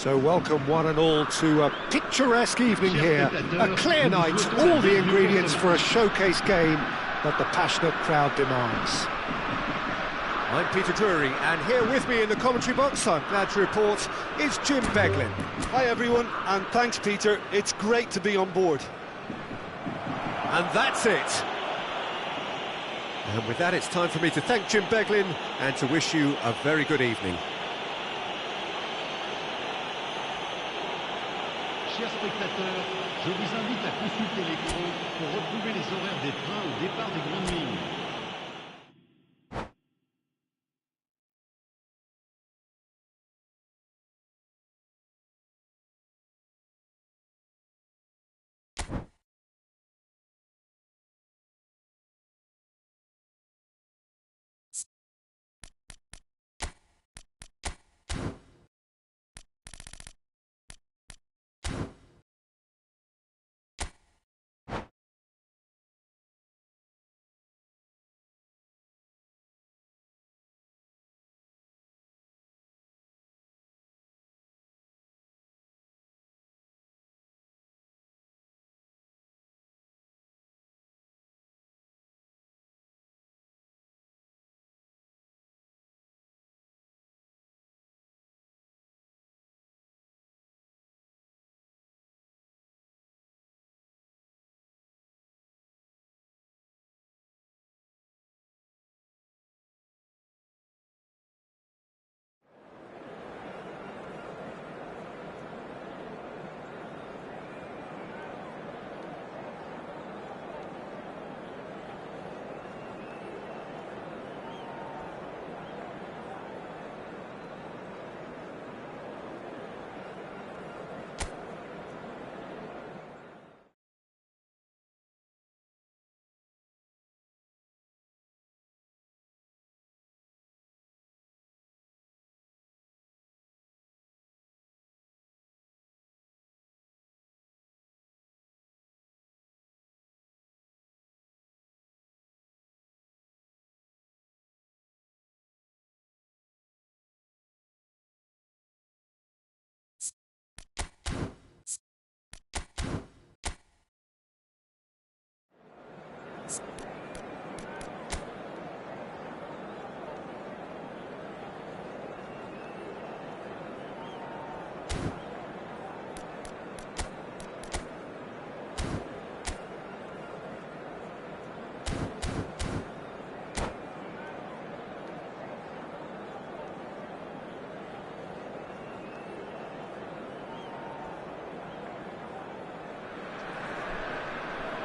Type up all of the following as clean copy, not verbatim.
So welcome one and all to a picturesque evening here, a clear night, all the ingredients for a showcase game that the passionate crowd demands. I'm Peter Drury, and here with me in the commentary box, I'm glad to report, is Jim Beglin. Hi everyone, and thanks Peter, it's great to be on board. And that's it. And with that, it's time for me to thank Jim Beglin and to wish you a very good evening. Chers spectateurs, je vous invite à consulter l'écran pour retrouver les horaires des trains au départ des grandes lignes.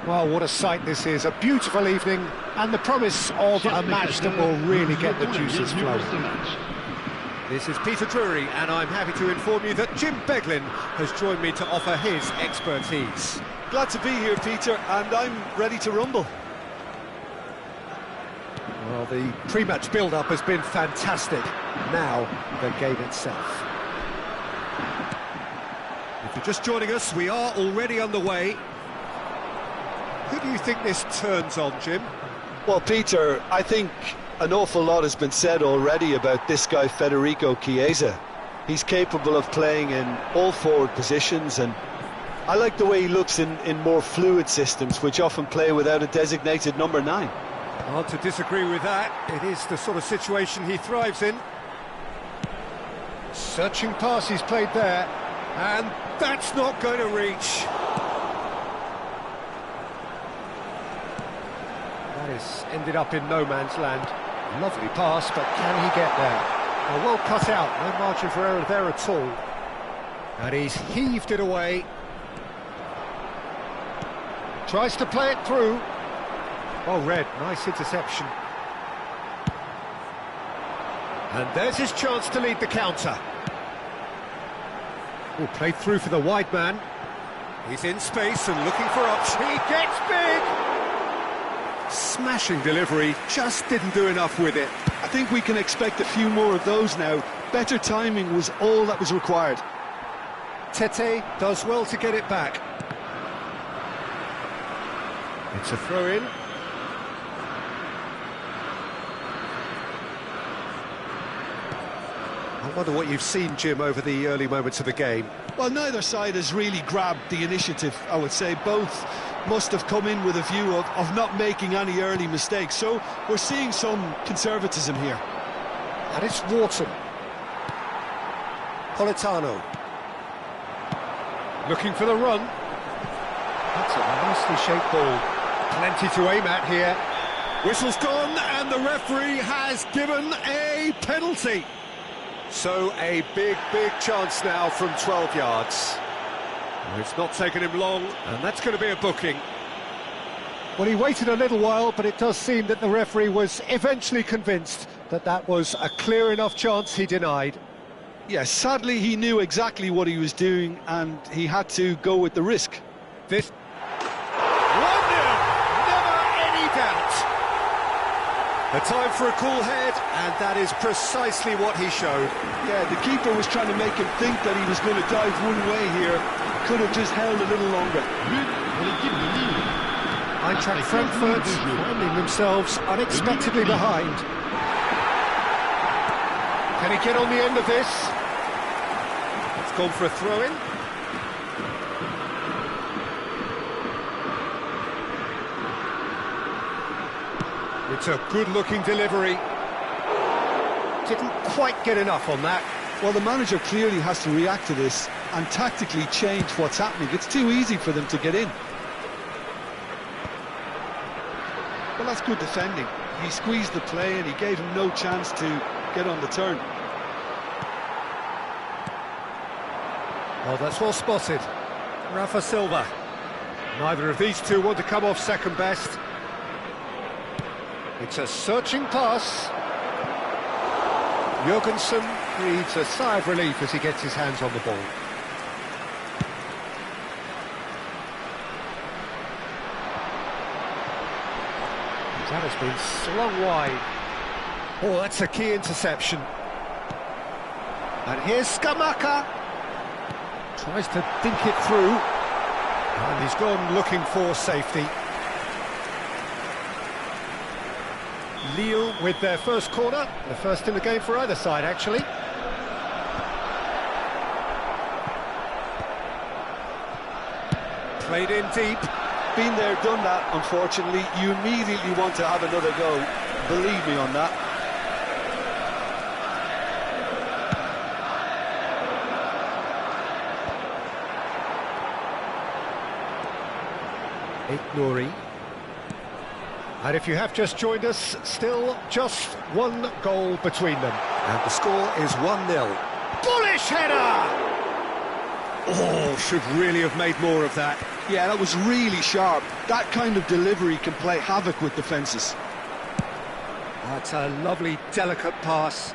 Well, what a sight this is, a beautiful evening, and the promise of a match that will really get the juices flowing. This is Peter Drury, and I'm happy to inform you that Jim Beglin has joined me to offer his expertise. Glad to be here, Peter, and I'm ready to rumble. Well, the pre-match build-up has been fantastic. Now, the game itself. If you're just joining us, we are already underway. Who do you think this turns on, Jim? Well, Peter, I think an awful lot has been said already about this guy, Federico Chiesa. He's capable of playing in all forward positions, and I like the way he looks in more fluid systems, which often play without a designated number 9. Hard to disagree with that. It is the sort of situation he thrives in. Searching pass he's played there, and that's not going to reach. That has ended up in no man's land. Lovely pass, but can he get there? Well cut out, no margin for error there at all. And he's heaved it away. Tries to play it through. Well read, nice interception. And there's his chance to lead the counter. Oh, played through for the wide man. He's in space and looking for option. He gets big! Smashing delivery, just didn't do enough with it. I think we can expect a few more of those now. Better timing was all that was required. Tete does well to get it back. It's a throw-in. Wonder what you've seen, Jim, over the early moments of the game. Well, neither side has really grabbed the initiative, I would say. Both must have come in with a view of not making any early mistakes. So we're seeing some conservatism here. And it's Wharton. Politano. Looking for the run. That's a nicely shaped ball. Plenty to aim at here. Whistle's gone, and the referee has given a penalty. So a big chance now from 12 yards. Well, it's not taken him long, and that's going to be a booking. Well, he waited a little while, but it does seem that the referee was eventually convinced that that was a clear enough chance he denied. Yes, sadly he knew exactly what he was doing, and he had to go with the risk. This 1-0, never any doubt. A time for a cool head, and that is precisely what he showed. Yeah, the keeper was trying to make him think that he was going to dive one way here. Could have just held a little longer. But pour l'équipe de Lille. Eintracht Frankfurt finding themselves unexpectedly behind. Can he get on the end of this? It's gone for a throw-in. It's a good-looking delivery. Didn't quite get enough on that. Well, the manager clearly has to react to this and tactically change what's happening. It's too easy for them to get in. Well, that's good defending. He squeezed the play and he gave him no chance to get on the turn. Well, that's well spotted. Rafa Silva. Neither of these two want to come off second best. It's a searching pass. Jurgensen breathes a sigh of relief as he gets his hands on the ball. That has been slung wide. Oh, that's a key interception. And here's Skamaka. Tries to think it through. And he's gone looking for safety. Lille with their first corner, the first in the game for either side, actually. Played in deep. Been there, done that, unfortunately. You immediately want to have another go. Believe me on that. Nouri. And if you have just joined us, still just one goal between them. And the score is 1-0. Bullish header! Oh, should really have made more of that. Yeah, that was really sharp. That kind of delivery can play havoc with defences. That's a lovely, delicate pass.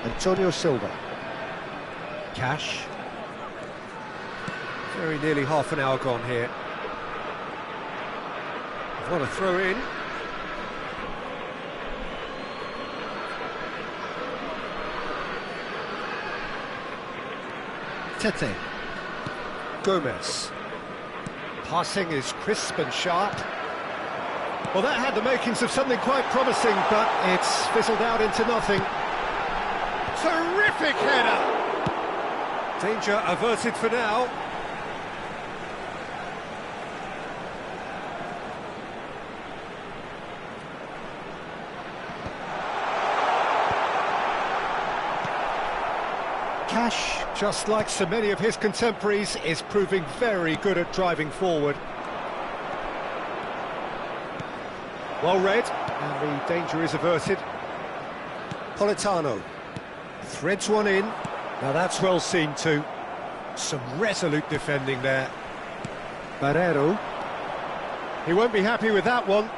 Antonio Silva. Cash. Very nearly half an hour gone here. What a throw in. Tete. Gomez. Passing is crisp and sharp. Well, that had the makings of something quite promising, but it's fizzled out into nothing. Terrific header! Danger averted for now. Cash, just like so many of his contemporaries, is proving very good at driving forward. Well read, and the danger is averted. Politano threads one in. Now that's well seen too. Some resolute defending there. Barrero. He won't be happy with that one.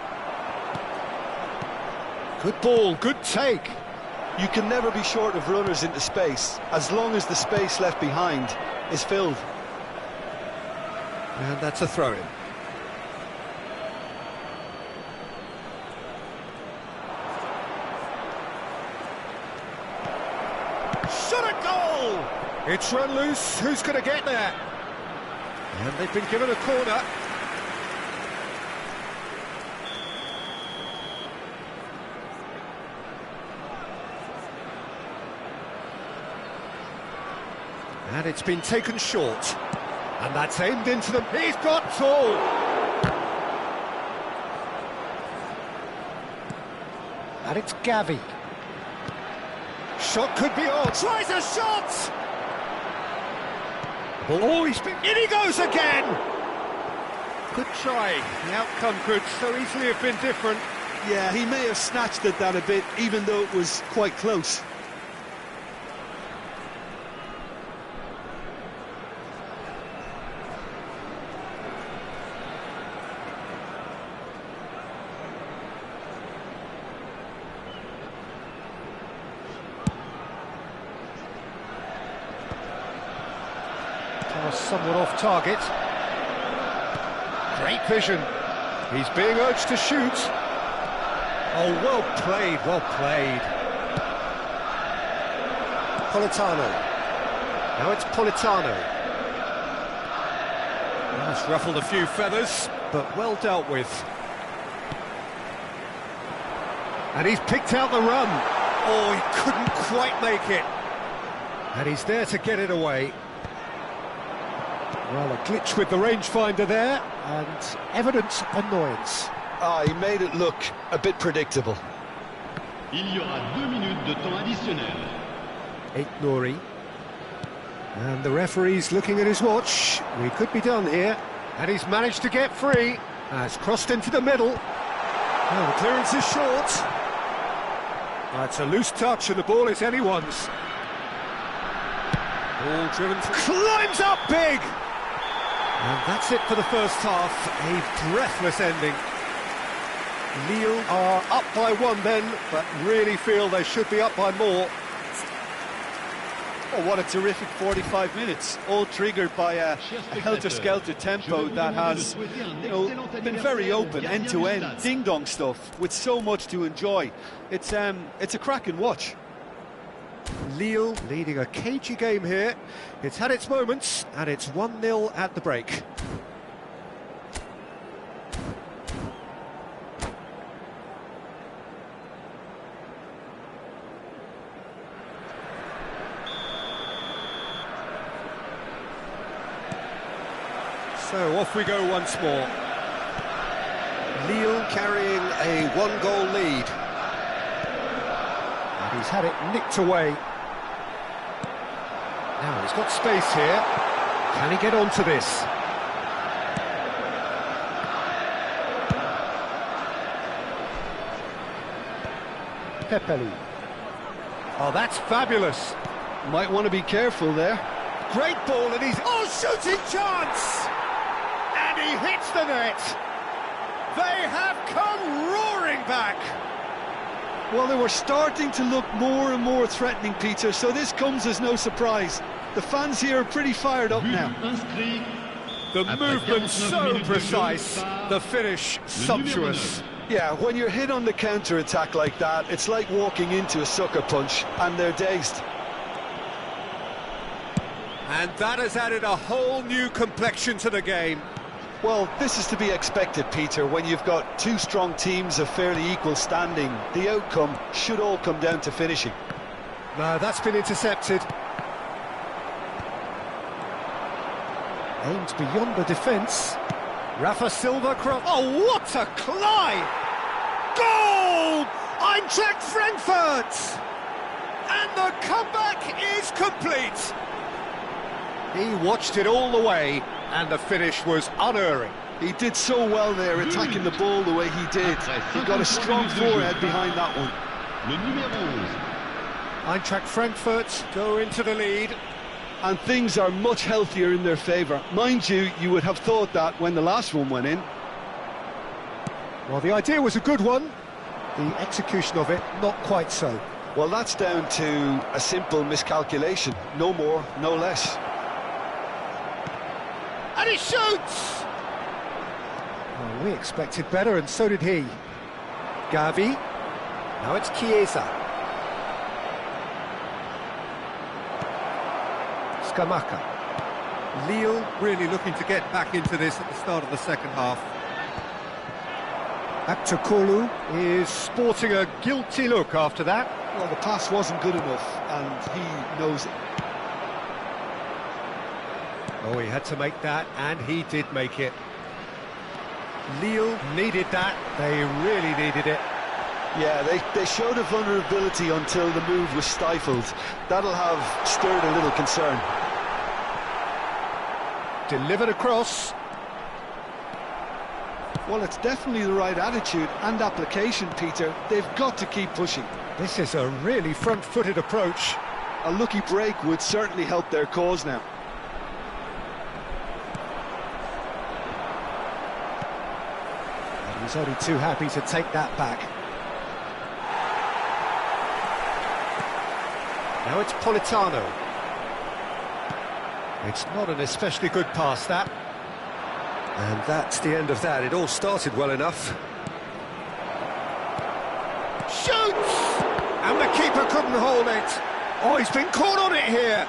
Good ball, good take. You can never be short of runners into space, as long as the space left behind is filled. And that's a throw-in. shot at goal! It's run loose, who's going to get there? And they've been given a corner. And it's been taken short. And that's aimed into them. He's got full! And it's Gavi. Shot could be on. Tries a shot! Oh, in he goes again! Good try. The outcome could so easily have been different. Yeah, he may have snatched at that a bit, even though it was quite close. Somewhat off target. Great vision. He's being urged to shoot. Oh, well played, well played. Politano. Now it's Politano. That's ruffled a few feathers, but well dealt with. And he's picked out the run. Oh, he couldn't quite make it. And he's there to get it away. Well, a glitch with the rangefinder there, and evidence of annoyance. Ah, he made it look a bit predictable. Il y aura 2 minutes de temps additionnel. 8 Nouri. And the referee's looking at his watch. We could be done here. And he's managed to get free. Has crossed into the middle. Well, the clearance is short. It's a loose touch and the ball is anyone's. Ball driven, climbs up big! And that's it for the first half, a breathless ending. Lille are up by 1 then, but really feel they should be up by more. Oh, what a terrific 45 minutes, all triggered by a helter-skelter tempo that has, been very open, end-to-end, ding-dong stuff, with so much to enjoy. It's a cracking watch. Lille leading a cagey game here. It's had its moments, and it's 1-0 at the break. So off we go once more. Lille carrying a 1-goal lead. He's had it nicked away. Now he's got space here. Can he get onto this? Pepeli. Oh, that's fabulous. Might want to be careful there. Great ball, and he's... Oh, shooting chance! And he hits the net. They have come roaring back. Well, they were starting to look more and more threatening, Peter, so this comes as no surprise. The fans here are pretty fired up now. The movement so precise, the finish sumptuous. Yeah, when you're hit on the counter-attack like that, it's like walking into a sucker punch, and they're dazed. And that has added a whole new complexion to the game. Well, this is to be expected, Peter. When you've got 2 strong teams of fairly equal standing, the outcome should all come down to finishing. No, that's been intercepted. Aimed beyond the defence. Rafa Silva cross. Oh, what a climb! Goal! Eintracht Frankfurt! And the comeback is complete. He watched it all the way, and the finish was unerring. He did so well there, attacking the ball the way he did. He got a strong forehead behind that one. Le numéro 11. Eintracht Frankfurt go into the lead. And things are much healthier in their favour. Mind you, you would have thought that when the last one went in. Well, the idea was a good one. The execution of it, not quite so. Well, that's down to a simple miscalculation. No more, no less. And he shoots! Well, we expected better, and so did he. Gavi. Now it's Chiesa. Skamaka. Lille really looking to get back into this at the start of the second half. Aktakolu is sporting a guilty look after that. Well, the pass wasn't good enough, and he knows it. Oh, he had to make that, and he did make it. Lille needed that. They really needed it. Yeah, they showed a vulnerability until the move was stifled. That'll have stirred a little concern. Delivered across. Well, it's definitely the right attitude and application, Peter. They've got to keep pushing. This is a really front-footed approach. A lucky break would certainly help their cause now. And he's only too happy to take that back. Now it's Politano. It's not an especially good pass, that. And that's the end of that. It all started well enough. Shoots! And the keeper couldn't hold it. Oh, he's been caught on it here.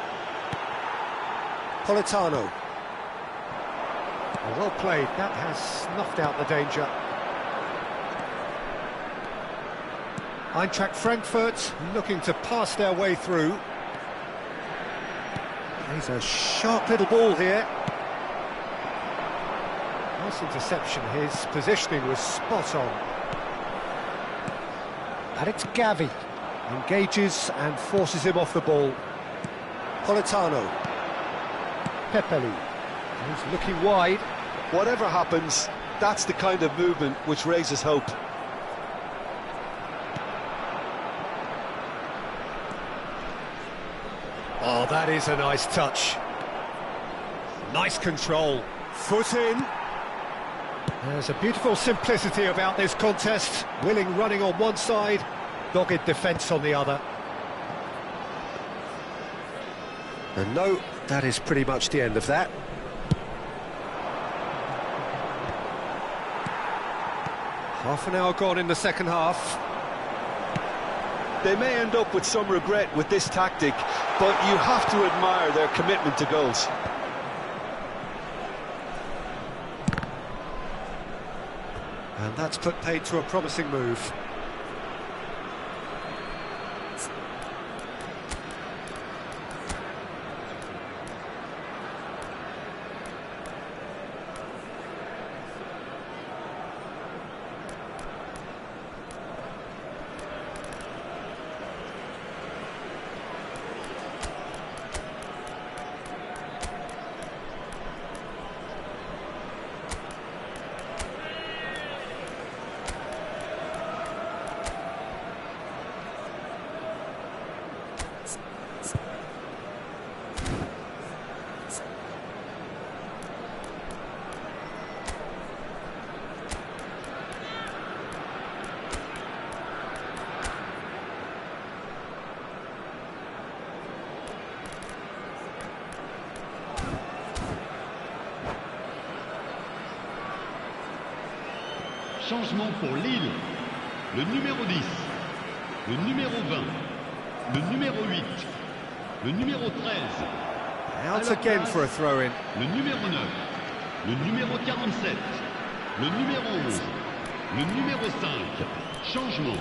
Politano. Well played. That has snuffed out the danger. Eintracht Frankfurt looking to pass their way through. He's a sharp little ball here. Nice interception. His positioning was spot on. And it's Gavi. Engages and forces him off the ball. Politano. Pepelu. He's looking wide. Whatever happens, that's the kind of movement which raises hope. Oh, that is a nice touch. Nice control. Foot in. There's a beautiful simplicity about this contest. Willing running on one side, dogged defence on the other. And no, that is pretty much the end of that. Half an hour gone in the second half. They may end up with some regret with this tactic, but you have to admire their commitment to goals. And that's put paid to a promising move. Changement pour Lille. Le numéro 10, le numéro 20, le numéro 8, le numéro 13. Out again for a throw-in. Le numéro 9, le numéro 47, le numéro 11, le numéro 5. Changement.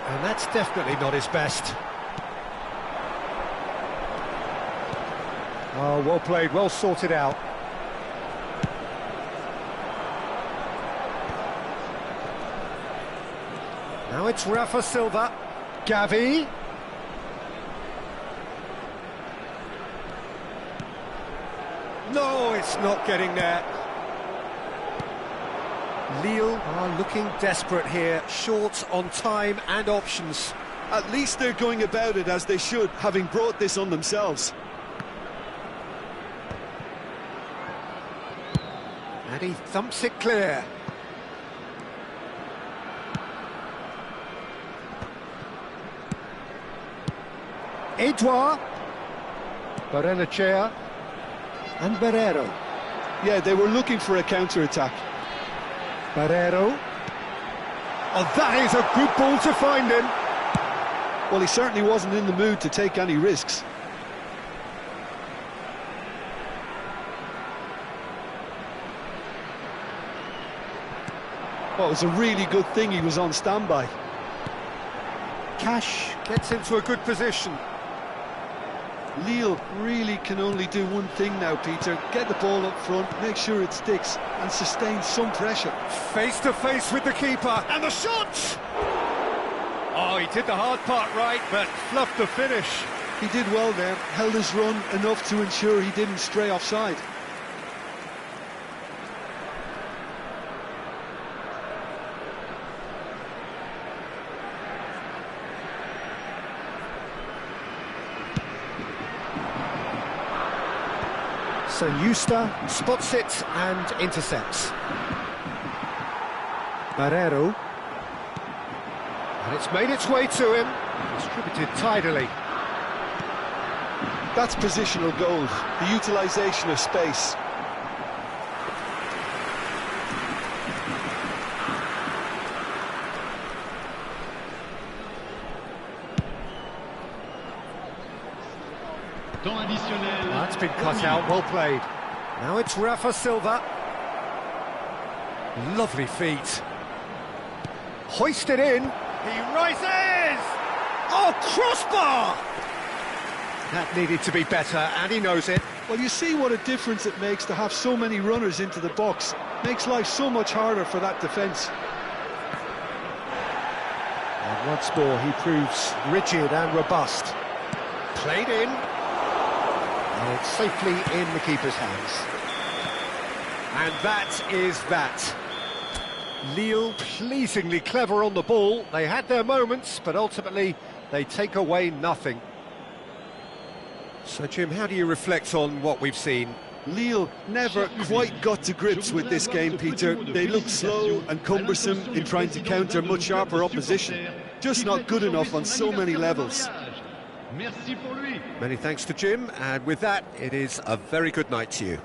And that's definitely not his best. Oh, well played, well sorted out. Now it's Rafa Silva. Gavi. No, it's not getting there. Lille are looking desperate here, short on time and options. At least they're going about it as they should, having brought this on themselves. And he thumps it clear. Edouard. Barenechea. And Barreiro. Yeah, they were looking for a counter-attack. Barreiro. Oh, that is a good ball to find him. Well, he certainly wasn't in the mood to take any risks. Well, it was a really good thing he was on standby. Cash gets into a good position. Lille really can only do one thing now, Peter. Get the ball up front, make sure it sticks, and sustain some pressure. Face to face with the keeper, and the shot! Oh, he did the hard part right, but fluffed the finish. He did well there, held his run enough to ensure he didn't stray offside. So Justa spots it and intercepts. Barreiro. And it's made its way to him. Distributed tidily. That's positional gold, the utilisation of space. That's been cut out, well played. Now it's Rafa Silva. Lovely feet. Hoisted in. He rises! Oh, crossbar! That needed to be better, and he knows it. Well, you see what a difference it makes to have so many runners into the box. Makes life so much harder for that defence. And once more, he proves rigid and robust. Played in. And it's safely in the keeper's hands. And that is that. Lille pleasingly clever on the ball. They had their moments, but ultimately they take away nothing. So, Jim, how do you reflect on what we've seen? Lille never quite got to grips with this game, Peter. They looked slow and cumbersome in trying to counter much sharper opposition. Just not good enough on so many levels. Many thanks to Jim, and with that, it is a very good night to you.